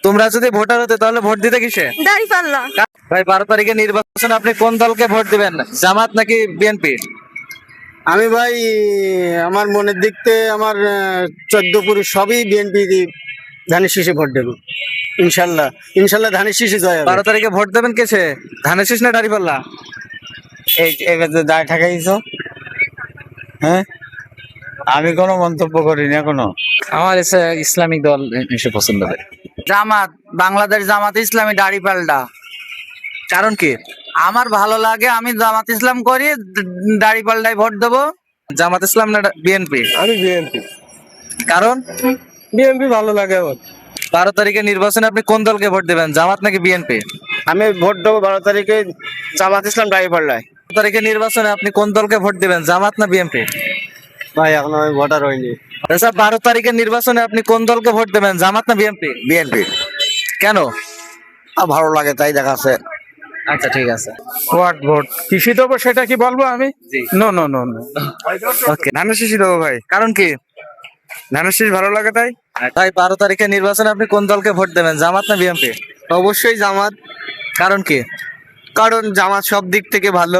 তোমরা যদি ভোটার হতে তাহলে ভোট দিতে কিসে? দাঁড়িপাল্লা। ভাই 12 তারিখে নির্বাচনে আপনি কোন দলকে ভোট দিবেন, জামাত নাকি বিএনপি? আমি ভাই আমার মনের দিক থেকে আমার 14 পুরুষ সবই বিএনপি ধানের শীষে ভোট দেবো। ইনশাল্লাহ ইনশাল্লাহ ধানের শীষে জয় হবে। 12 তারিখে ভোট দেবেন কিসে, ধানের শীষ না দাঁড়িপাল্লা? এবার তো দায় ঠাকাইছো। হ্যাঁ, আমি কোনো মন্তব্য করি না কোনো। আমার ইসলামিক দল এসে পছন্দ করে। জামাত, বাংলাদেশ জামাত ইসলামী দাড়িপাল্লা। কারণ কি? আমার ভালো লাগে, আমি জামাত ইসলাম করি, দাড়িপাল্লায় ভোট দেবো। জামাত ইসলাম না বিএনপি? আমি বিএনপি। কারণ বিএনপি ভালো লাগে আমার। 12 তারিখে নির্বাচনে আপনি কোন দলকে ভোট দিবেন, জামাত নাকি বিএনপি? আমি ভোট দেবো 12 তারিখে জামাত ইসলাম দাঁড়িপাল্লায়। 12 তারিখে নির্বাচনে আপনি কোন দলকে ভোট দিবেন, জামাত না বিএনপি? ভাই এখন আমি ভোটার হইনি। আচ্ছা, 12 তারিখের নির্বাচনে আপনি কোন দলকে ভোট দেবেন, জামাত না বিএনপি? বিএনপি কেন? ভালো লাগে তাই দেখাচ্ছে। আচ্ছা ঠিক আছে। হোয়াট ভোট কিসে দেবো সেটা কি বলবো আমি? জি। নো নো নো নো, ওকে। ধানের শীষই দেবো ভাই। কারণ কি? ধানের শীষ ভালো লাগে তাই। ভাই 12 তারিখের নির্বাচনে আপনি কোন দলকে ভোট দেবেন, জামাত না বিএনপি? অবশ্যই জামাত, কারণ কি? কারণ জামাত সব দিক থেকে ভালো।